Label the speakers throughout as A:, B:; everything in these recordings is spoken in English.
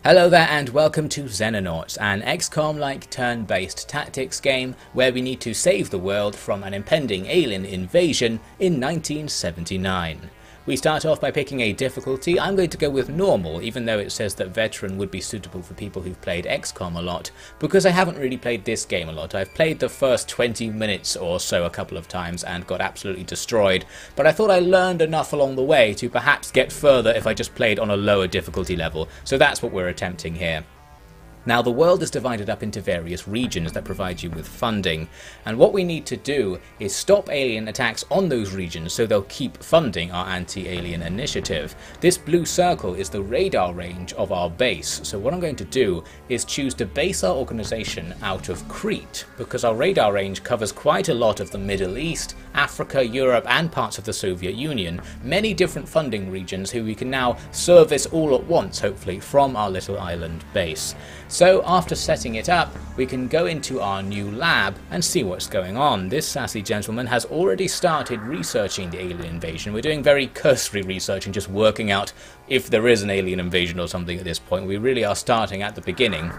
A: Hello there and welcome to Xenonauts, an XCOM-like turn-based tactics game where we need to save the world from an impending alien invasion in 1979. We start off by picking a difficulty. I'm going to go with normal, even though it says that veteran would be suitable for people who've played XCOM a lot, because I haven't really played this game a lot. I've played the first 20 minutes or so a couple of times and got absolutely destroyed, but I thought I learned enough along the way to perhaps get further if I just played on a lower difficulty level, so that's what we're attempting here. Now, the world is divided up into various regions that provide you with funding, and what we need to do is stop alien attacks on those regions so they'll keep funding our anti-alien initiative. This blue circle is the radar range of our base, so what I'm going to do is choose to base our organization out of Crete, because our radar range covers quite a lot of the Middle East, Africa, Europe and parts of the Soviet Union, many different funding regions who we can now service all at once, hopefully, from our little island base. So after setting it up, we can go into our new lab and see what's going on. This sassy gentleman has already started researching the alien invasion. We're doing very cursory research and just working out if there is an alien invasion or something at this point. We really are starting at the beginning.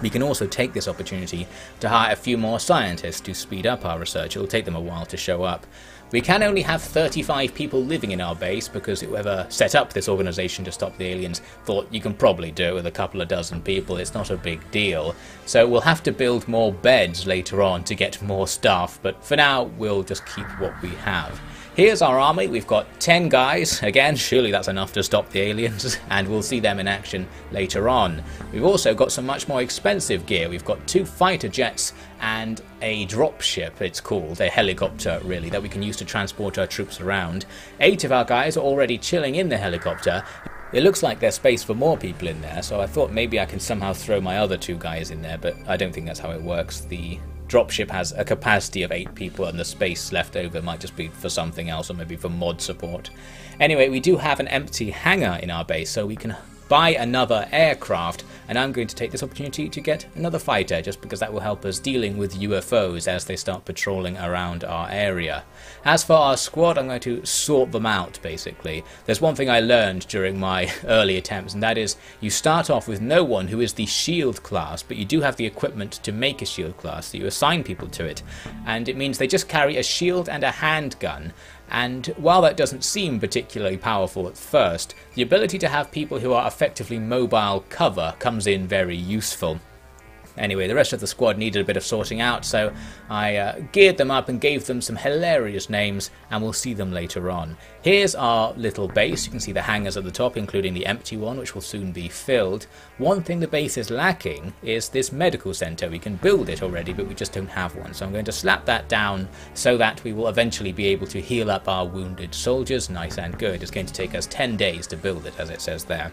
A: We can also take this opportunity to hire a few more scientists to speed up our research. It'll take them a while to show up. We can only have 35 people living in our base because whoever set up this organization to stop the aliens thought you can probably do it with a couple of dozen people. It's not a big deal. So we'll have to build more beds later on to get more staff, but for now we'll just keep what we have. Here's our army. We've got 10 guys. Again, surely that's enough to stop the aliens, and we'll see them in action later on. We've also got some much more expensive gear. We've got 2 fighter jets and a dropship, it's called, a helicopter really, that we can use to transport our troops around. 8 of our guys are already chilling in the helicopter. It looks like there's space for more people in there, so I thought maybe I can somehow throw my other 2 guys in there, but I don't think that's how it works. The dropship has a capacity of 8 people and the space left over might just be for something else or maybe for mod support. Anyway, we do have an empty hangar in our base, so we can buy another aircraft, and I'm going to take this opportunity to get another fighter just because that will help us dealing with UFOs as they start patrolling around our area. As for our squad, I'm going to sort them out basically. There's one thing I learned during my early attempts, and that is you start off with no one who is the shield class, but you do have the equipment to make a shield class, so you assign people to it, and it means they just carry a shield and a handgun. And while that doesn't seem particularly powerful at first, the ability to have people who are effectively mobile cover comes in very useful. Anyway, the rest of the squad needed a bit of sorting out, so I geared them up and gave them some hilarious names, and we'll see them later on. Here's our little base. You can see the hangars at the top, including the empty one, which will soon be filled. One thing the base is lacking is this medical centre. We can build it already, but we just don't have one, so I'm going to slap that down so that we will eventually be able to heal up our wounded soldiers. Nice and good. It's going to take us 10 days to build it, as it says there.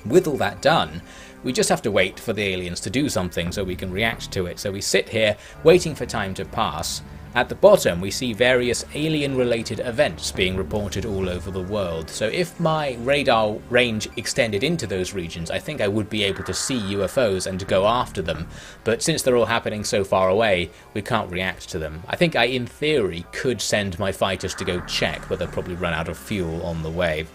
A: With all that done, we just have to wait for the aliens to do something so we can react to it. So we sit here waiting for time to pass. At the bottom we see various alien related events being reported all over the world. So if my radar range extended into those regions, I think I would be able to see UFOs and go after them. But since they're all happening so far away, we can't react to them. I think I, in theory, could send my fighters to go check, but they'll probably run out of fuel on the way.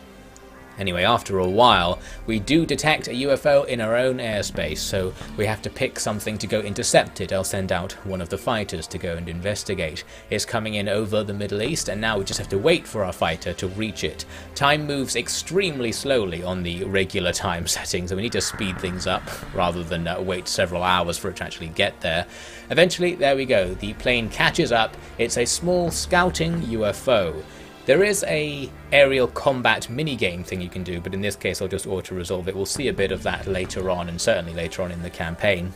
A: Anyway, after a while, we do detect a UFO in our own airspace, so we have to pick something to go intercept it. I'll send out one of the fighters to go and investigate. It's coming in over the Middle East, and now we just have to wait for our fighter to reach it. Time moves extremely slowly on the regular time setting, so we need to speed things up rather than wait several hours for it to actually get there. Eventually, there we go. The plane catches up. It's a small scouting UFO. There is a aerial combat minigame thing you can do, but in this case I'll just auto-resolve it. We'll see a bit of that later on, and certainly later on in the campaign.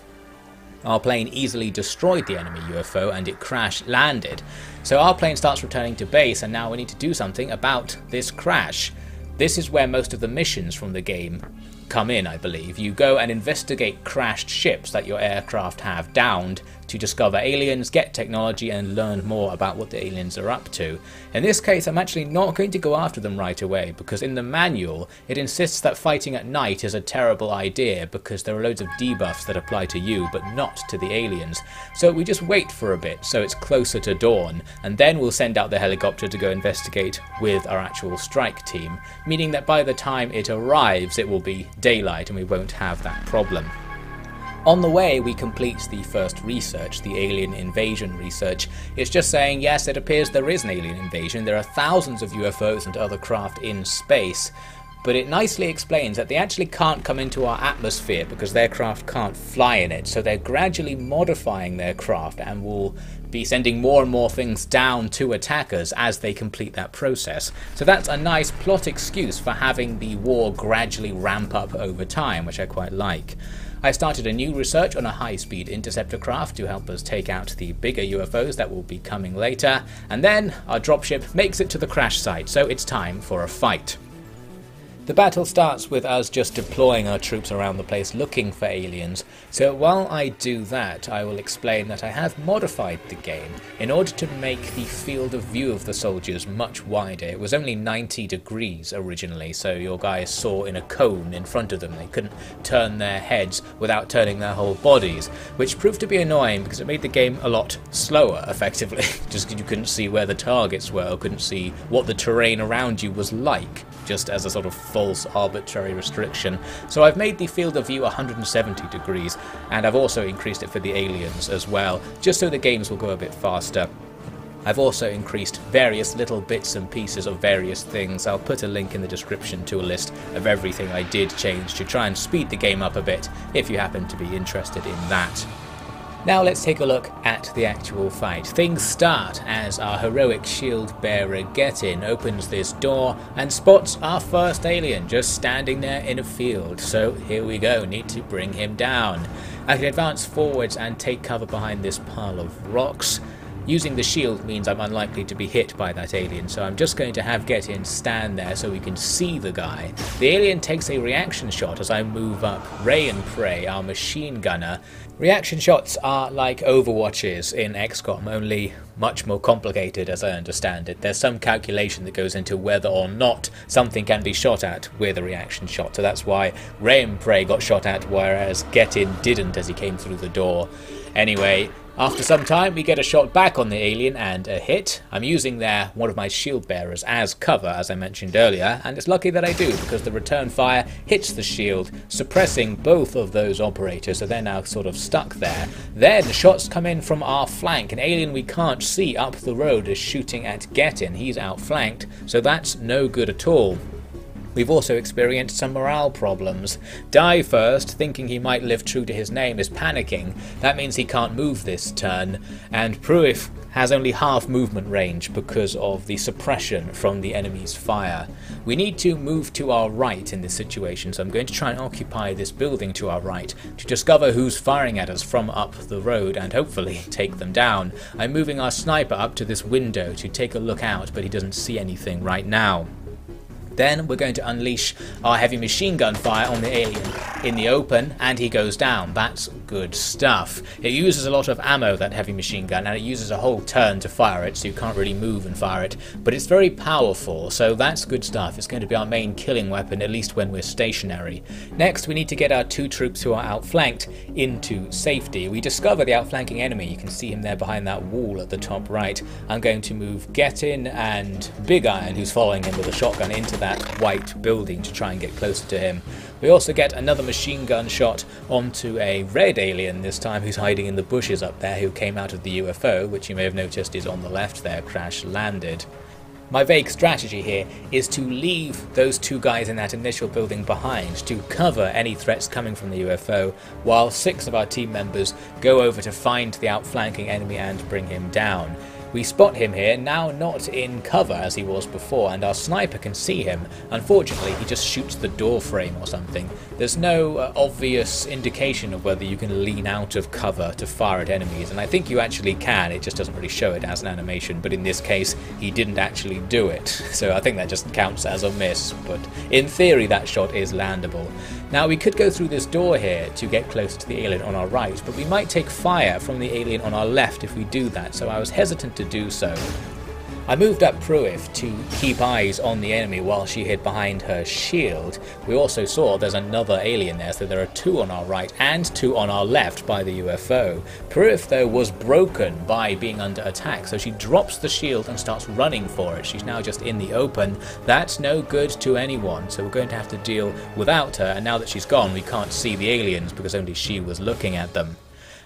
A: Our plane easily destroyed the enemy UFO and it crash-landed. So our plane starts returning to base, and now we need to do something about this crash. This is where most of the missions from the game come in, I believe. You go and investigate crashed ships that your aircraft have downed to discover aliens, get technology, and learn more about what the aliens are up to. In this case, I'm actually not going to go after them right away, because in the manual, it insists that fighting at night is a terrible idea because there are loads of debuffs that apply to you, but not to the aliens. So we just wait for a bit so it's closer to dawn, and then we'll send out the helicopter to go investigate with our actual strike team, meaning that by the time it arrives, it will be daylight and we won't have that problem. On the way, we complete the first research, the alien invasion research. It's just saying, yes, it appears there is an alien invasion, there are thousands of UFOs and other craft in space, but it nicely explains that they actually can't come into our atmosphere because their craft can't fly in it, so they're gradually modifying their craft and will be sending more and more things down to attack us as they complete that process. So that's a nice plot excuse for having the war gradually ramp up over time, which I quite like. I started a new research on a high-speed interceptor craft to help us take out the bigger UFOs that will be coming later, and then our dropship makes it to the crash site, so it's time for a fight. The battle starts with us just deploying our troops around the place looking for aliens, so while I do that, I will explain that I have modified the game in order to make the field of view of the soldiers much wider. It was only 90 degrees originally, so your guys saw in a cone in front of them. They couldn't turn their heads without turning their whole bodies, which proved to be annoying because it made the game a lot slower, effectively, just because you couldn't see where the targets were, or couldn't see what the terrain around you was like, just as a sort of false arbitrary restriction. So I've made the field of view 170 degrees, and I've also increased it for the aliens as well, just so the games will go a bit faster. I've also increased various little bits and pieces of various things. I'll put a link in the description to a list of everything I did change to try and speed the game up a bit, if you happen to be interested in that. Now let's take a look at the actual fight. Things start as our heroic shield bearer Devin opens this door and spots our first alien just standing there in a field. So here we go, need to bring him down. I can advance forwards and take cover behind this pile of rocks. Using the shield means I'm unlikely to be hit by that alien, so I'm just going to have Devin stand there so we can see the guy. The alien takes a reaction shot as I move up. Ray and Prey, our machine gunner. Reaction shots are like Overwatches in XCOM, only much more complicated as I understand it. There's some calculation that goes into whether or not something can be shot at with a reaction shot, so that's why Ray and Prey got shot at, whereas Devin didn't as he came through the door. Anyway, after some time we get a shot back on the alien and a hit. I'm using there one of my shield bearers as cover, as I mentioned earlier, and it's lucky that I do because the return fire hits the shield, suppressing both of those operators, so they're now sort of stuck there. Then shots come in from our flank. An alien we can't see up the road is shooting at Devin. He's outflanked, so that's no good at all. We've also experienced some morale problems. Die First, thinking he might live true to his name, is panicking. That means he can't move this turn, and Pruif has only half movement range because of the suppression from the enemy's fire. We need to move to our right in this situation, so I'm going to try and occupy this building to our right to discover who's firing at us from up the road and hopefully take them down. I'm moving our sniper up to this window to take a look out, but he doesn't see anything right now. Then we're going to unleash our heavy machine gun fire on the alien in the open, and he goes down. That's good stuff. It uses a lot of ammo, that heavy machine gun, and it uses a whole turn to fire it, so you can't really move and fire it, but it's very powerful, so that's good stuff. It's going to be our main killing weapon, at least when we're stationary. Next, we need to get our two troops who are outflanked into safety. We discover the outflanking enemy. You can see him there behind that wall at the top right. I'm going to move Devin and Big Iron, who's following him with a shotgun, into that white building to try and get closer to him. We also get another machine gun shot onto a red alien this time, who's hiding in the bushes up there, who came out of the UFO, which you may have noticed is on the left there, crash landed. My vague strategy here is to leave those two guys in that initial building behind to cover any threats coming from the UFO, while 6 of our team members go over to find the outflanking enemy and bring him down. We spot him here, now not in cover as he was before, and our sniper can see him. Unfortunately, he just shoots the door frame or something. There's no obvious indication of whether you can lean out of cover to fire at enemies, and I think you actually can, it just doesn't really show it as an animation, but in this case, he didn't actually do it. So I think that just counts as a miss, but in theory that shot is landable. Now we could go through this door here to get closer to the alien on our right, but we might take fire from the alien on our left if we do that, so I was hesitant to do so. I moved up Pruif to keep eyes on the enemy while she hid behind her shield. We also saw there's another alien there, so there are 2 on our right and 2 on our left by the UFO. Pruif though was broken by being under attack, so she drops the shield and starts running for it. She's now just in the open. That's no good to anyone, so we're going to have to deal without her, and now that she's gone we can't see the aliens because only she was looking at them.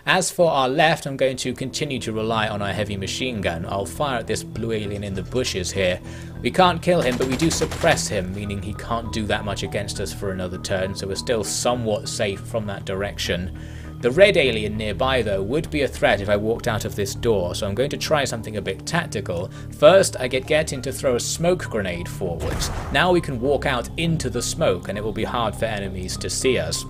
A: As for our left, I'm going to continue to rely on our heavy machine gun. I'll fire at this blue alien in the bushes here. We can't kill him, but we do suppress him, meaning he can't do that much against us for another turn, so we're still somewhat safe from that direction. The red alien nearby though would be a threat if I walked out of this door, so I'm going to try something a bit tactical. First, I get Getin to throw a smoke grenade forwards. Now we can walk out into the smoke and it will be hard for enemies to see us.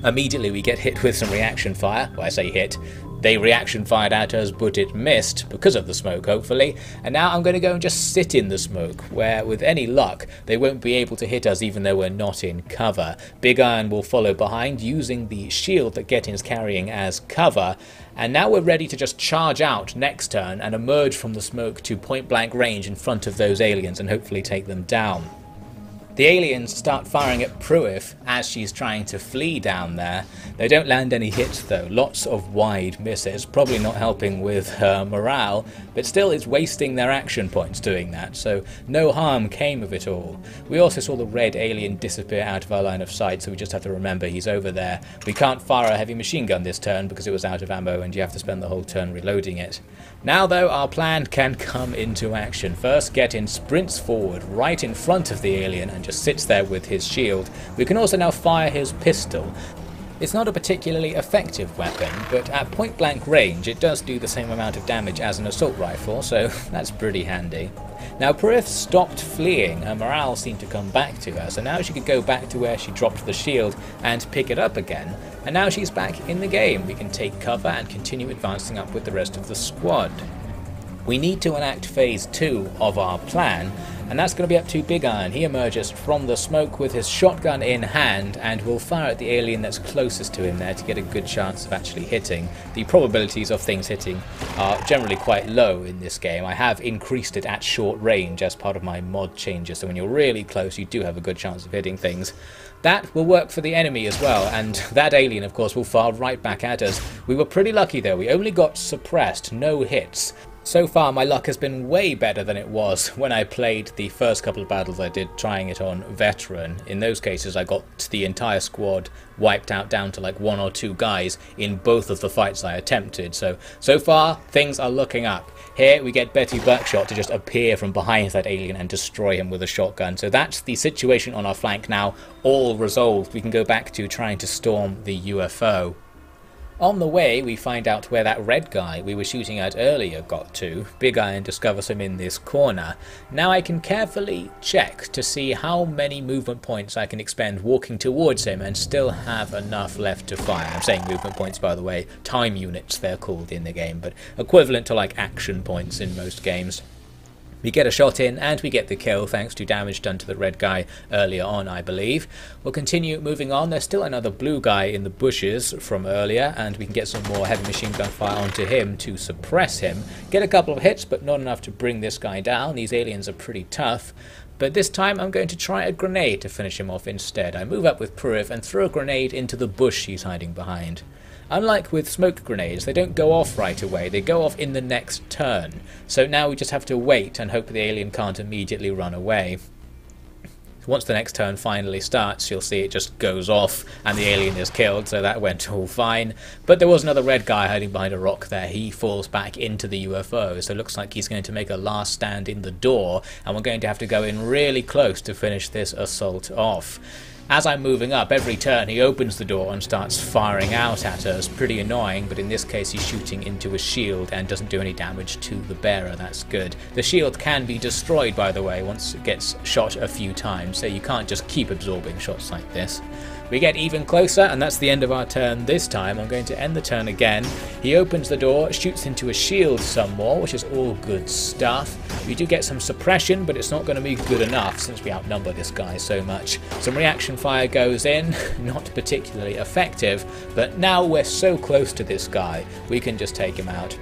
A: Immediately we get hit with some reaction fire. Well, I say hit. They reaction fired at us, but it missed, because of the smoke hopefully, and now I'm going to go and just sit in the smoke, where with any luck they won't be able to hit us even though we're not in cover. Big Iron will follow behind using the shield that Getin's carrying as cover, and now we're ready to just charge out next turn and emerge from the smoke to point blank range in front of those aliens and hopefully take them down. The aliens start firing at Pruif as she's trying to flee down there. They don't land any hits though, lots of wide misses, probably not helping with her morale, but still it's wasting their action points doing that, so no harm came of it all. We also saw the red alien disappear out of our line of sight, so we just have to remember he's over there. We can't fire a heavy machine gun this turn because it was out of ammo and you have to spend the whole turn reloading it. Now though, our plan can come into action. First, Getin sprints forward right in front of the alien and just sits there with his shield. We can also now fire his pistol. It's not a particularly effective weapon, but at point blank range it does do the same amount of damage as an assault rifle, so that's pretty handy. Now Pruif stopped fleeing, her morale seemed to come back to her, so now she could go back to where she dropped the shield and pick it up again, and now she's back in the game. We can take cover and continue advancing up with the rest of the squad. We need to enact phase 2 of our plan, and that's going to be up to Big Iron. He emerges from the smoke with his shotgun in hand and will fire at the alien that's closest to him there to get a good chance of actually hitting. The probabilities of things hitting are generally quite low in this game. I have increased it at short range as part of my mod changes, so when you're really close you do have a good chance of hitting things. That will work for the enemy as well, and that alien of course will fire right back at us. We were pretty lucky though, we only got suppressed, no hits. So far my luck has been way better than it was when I played the first couple of battles I did trying it on veteran. In those cases I got the entire squad wiped out down to like 1 or 2 guys in both of the fights I attempted. So far things are looking up. Here we get Betty Buckshot to just appear from behind that alien and destroy him with a shotgun. So that's the situation on our flank now, all resolved. We can go back to trying to storm the UFO. On the way, we find out where that red guy we were shooting at earlier got to. Big Iron discovers him in this corner. Now I can carefully check to see how many movement points I can expend walking towards him and still have enough left to fire. I'm saying movement points, by the way, time units they're called in the game, but equivalent to like action points in most games. We get a shot in and we get the kill thanks to damage done to the red guy earlier on, I believe. We'll continue moving on. There's still another blue guy in the bushes from earlier and we can get some more heavy machine gun fire onto him to suppress him. Get a couple of hits but not enough to bring this guy down. These aliens are pretty tough. But this time I'm going to try a grenade to finish him off instead. I move up with Pruif and throw a grenade into the bush he's hiding behind. Unlike with smoke grenades, they don't go off right away, they go off in the next turn. So now we just have to wait and hope the alien can't immediately run away. Once the next turn finally starts, you'll see it just goes off and the alien is killed, so that went all fine. But there was another red guy hiding behind a rock there. He falls back into the UFO, so it looks like he's going to make a last stand in the door, and we're going to have to go in really close to finish this assault off. As I'm moving up, every turn he opens the door and starts firing out at us. Pretty annoying, but in this case he's shooting into a shield and doesn't do any damage to the bearer. That's good. The shield can be destroyed, by the way, once it gets shot a few times, so you can't just keep absorbing shots like this. We get even closer, and that's the end of our turn this time. I'm going to end the turn again. He opens the door, shoots into a shield some more, which is all good stuff. We do get some suppression, but it's not going to be good enough since we outnumber this guy so much. Some reaction suppression fire goes in, not particularly effective, but now we're so close to this guy, we can just take him out.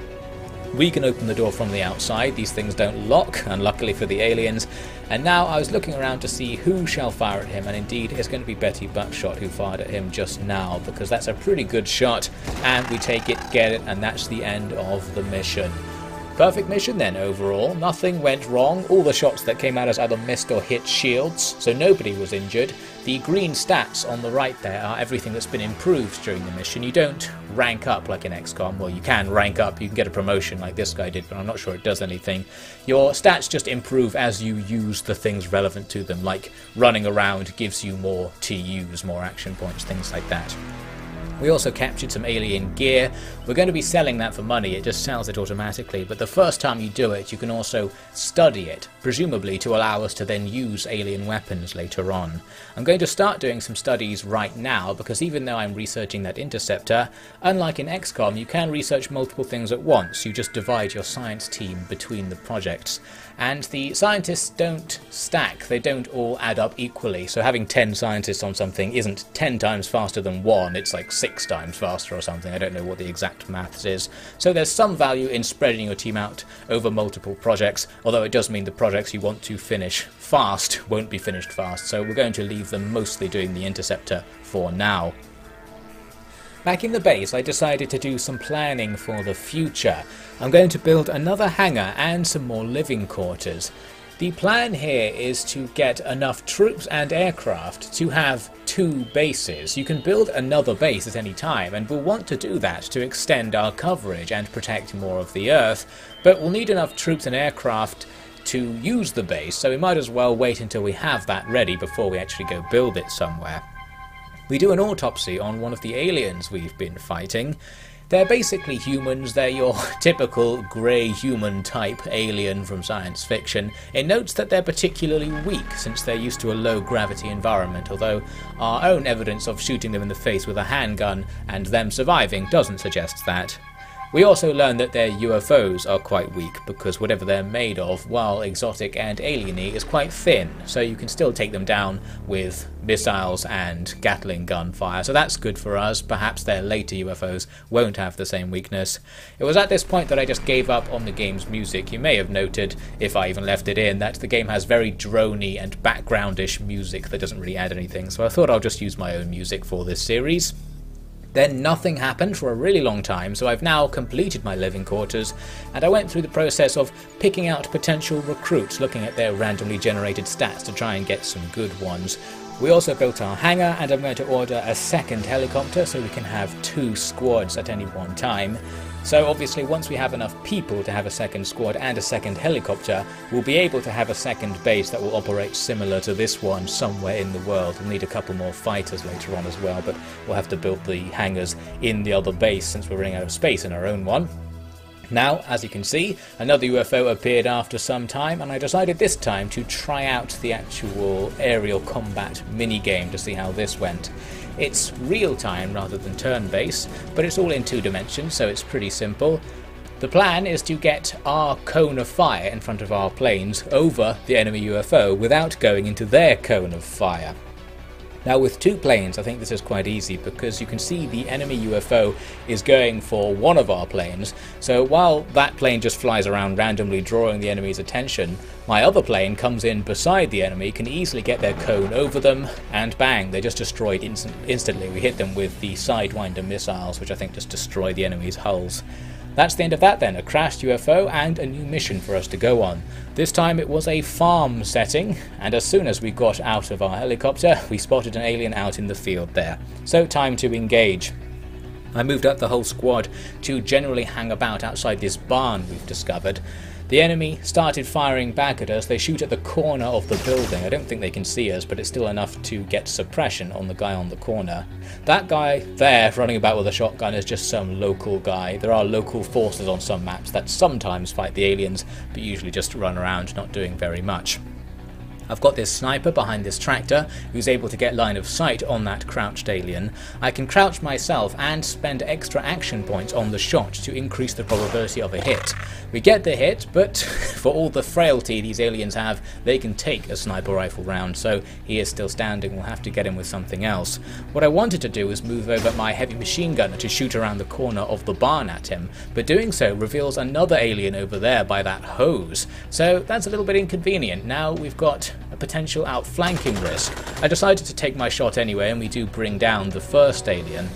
A: We can open the door from the outside, these things don't lock, unluckily for the aliens, and now I was looking around to see who shall fire at him, and indeed it's going to be Betty Buckshot who fired at him just now, because that's a pretty good shot, and we take it, get it, and that's the end of the mission. Perfect mission then overall, nothing went wrong, all the shots that came at us either missed or hit shields, so nobody was injured. The green stats on the right there are everything that's been improved during the mission. You don't rank up like in XCOM, well you can rank up, you can get a promotion like this guy did, but I'm not sure it does anything. Your stats just improve as you use the things relevant to them, like running around gives you more TUs, more action points, things like that. We also captured some alien gear. We're going to be selling that for money, it just sells it automatically, but the first time you do it you can also study it, presumably to allow us to then use alien weapons later on. I'm going to start doing some studies right now, because even though I'm researching that interceptor, unlike in XCOM you can research multiple things at once, you just divide your science team between the projects. And the scientists don't stack, they don't all add up equally, so having 10 scientists on something isn't 10 times faster than 1, it's like 6 times faster or something, I don't know what the exact maths is. So there's some value in spreading your team out over multiple projects, although it does mean the projects you want to finish fast won't be finished fast, so we're going to leave them mostly doing the interceptor for now. Back in the base I decided to do some planning for the future. I'm going to build another hangar and some more living quarters. The plan here is to get enough troops and aircraft to have 2 bases. You can build another base at any time, and we'll want to do that to extend our coverage and protect more of the Earth, but we'll need enough troops and aircraft to use the base, so we might as well wait until we have that ready before we actually go build it somewhere. We do an autopsy on one of the aliens we've been fighting. They're basically humans, they're your typical grey human type alien from science fiction. It notes that they're particularly weak since they're used to a low gravity environment, although our own evidence of shooting them in the face with a handgun and them surviving doesn't suggest that. We also learn that their UFOs are quite weak, because whatever they're made of, while exotic and alien-y, is quite thin, so you can still take them down with missiles and Gatling gun fire, so that's good for us. Perhaps their later UFOs won't have the same weakness. It was at this point that I just gave up on the game's music. You may have noted, if I even left it in, that the game has very drony and backgroundish music that doesn't really add anything, so I thought I'll just use my own music for this series. Then nothing happened for a really long time, so I've now completed my living quarters, and I went through the process of picking out potential recruits, looking at their randomly generated stats to try and get some good ones. We also built our hangar, and I'm going to order a second helicopter so we can have 2 squads at any one time. So obviously once we have enough people to have a second squad and a second helicopter, we'll be able to have a second base that will operate similar to this one somewhere in the world. We'll need a couple more fighters later on as well, but we'll have to build the hangars in the other base since we're running out of space in our own one. Now, as you can see, another UFO appeared after some time, and I decided this time to try out the actual aerial combat minigame to see how this went. It's real-time rather than turn-based, but it's all in 2 dimensions, so it's pretty simple. The plan is to get our cone of fire in front of our planes over the enemy UFO without going into their cone of fire. Now with 2 planes I think this is quite easy, because you can see the enemy UFO is going for one of our planes, so while that plane just flies around randomly drawing the enemy's attention, my other plane comes in beside the enemy, can easily get their cone over them, and bang, they're just destroyed instantly. We hit them with the Sidewinder missiles, which I think just destroy the enemy's hulls. That's the end of that then, a crashed UFO and a new mission for us to go on. This time it was a farm setting, and as soon as we got out of our helicopter, we spotted an alien out in the field there. So time to engage. I moved up the whole squad to generally hang about outside this barn we've discovered. The enemy started firing back at us. They shoot at the corner of the building. I don't think they can see us, but it's still enough to get suppression on the guy on the corner. That guy there running about with a shotgun is just some local guy. There are local forces on some maps that sometimes fight the aliens, but usually just run around not doing very much. I've got this sniper behind this tractor who's able to get line of sight on that crouched alien. I can crouch myself and spend extra action points on the shot to increase the probability of a hit. We get the hit, but for all the frailty these aliens have, they can take a sniper rifle round, so he is still standing. We'll have to get him with something else. What I wanted to do was move over my heavy machine gunner to shoot around the corner of the barn at him, but doing so reveals another alien over there by that hose, so that's a little bit inconvenient. Now we've got a potential outflanking risk. I decided to take my shot anyway, and we do bring down the first alien.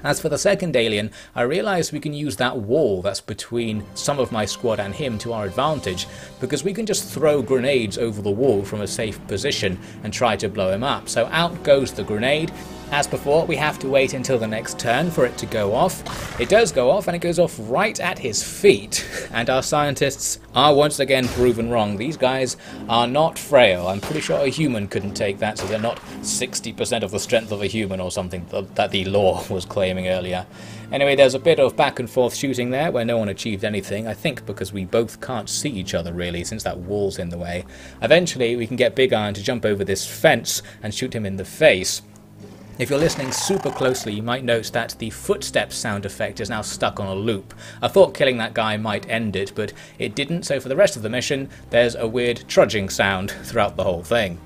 A: As for the second alien, I realised we can use that wall that's between some of my squad and him to our advantage, because we can just throw grenades over the wall from a safe position and try to blow him up. So out goes the grenade. As before, we have to wait until the next turn for it to go off. It does go off, and it goes off right at his feet, and our scientists are once again proven wrong. These guys are not frail. I'm pretty sure a human couldn't take that, so they're not 60% of the strength of a human or something that the lore was claiming earlier. Anyway, there's a bit of back and forth shooting there where no one achieved anything, I think because we both can't see each other really since that wall's in the way. Eventually we can get Big Iron to jump over this fence and shoot him in the face. If you're listening super closely, you might note that the footsteps sound effect is now stuck on a loop. I thought killing that guy might end it, but it didn't, so for the rest of the mission, there's a weird trudging sound throughout the whole thing.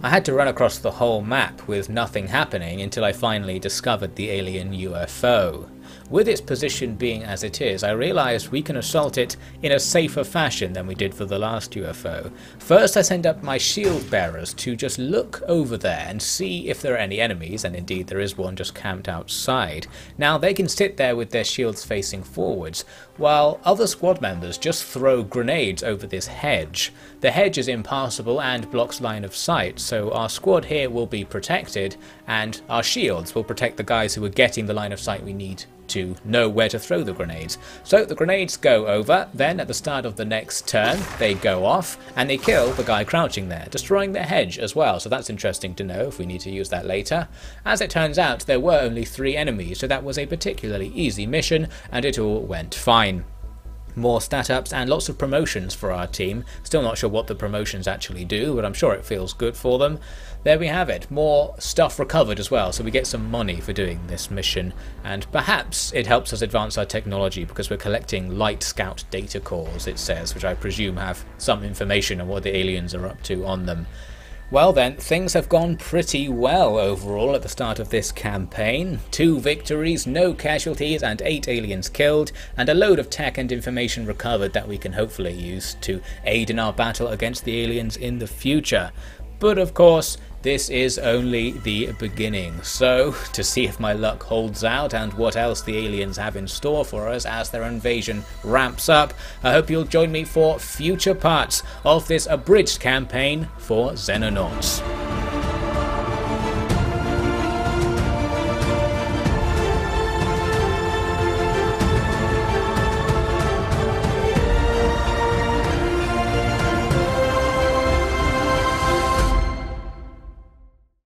A: I had to run across the whole map with nothing happening until I finally discovered the alien UFO. With its position being as it is, I realised we can assault it in a safer fashion than we did for the last UFO. First I send up my shield bearers to just look over there and see if there are any enemies, and indeed there is one just camped outside. Now they can sit there with their shields facing forwards, while other squad members just throw grenades over this hedge. The hedge is impassable and blocks line of sight, so our squad here will be protected, and our shields will protect the guys who are getting the line of sight we need to know where to throw the grenades. So the grenades go over, then at the start of the next turn they go off and they kill the guy crouching there, destroying their hedge as well, so that's interesting to know if we need to use that later. As it turns out, there were only 3 enemies, so that was a particularly easy mission and it all went fine. More stat ups and lots of promotions for our team. Still not sure what the promotions actually do, but I'm sure it feels good for them. There we have it, more stuff recovered as well, so we get some money for doing this mission, and perhaps it helps us advance our technology because we're collecting Light Scout data cores, it says, which I presume have some information on what the aliens are up to on them. Well then, things have gone pretty well overall at the start of this campaign. 2 victories, no casualties and 8 aliens killed, and a load of tech and information recovered that we can hopefully use to aid in our battle against the aliens in the future. But of course, this is only the beginning, so to see if my luck holds out and what else the aliens have in store for us as their invasion ramps up, I hope you'll join me for future parts of this abridged campaign for Xenonauts.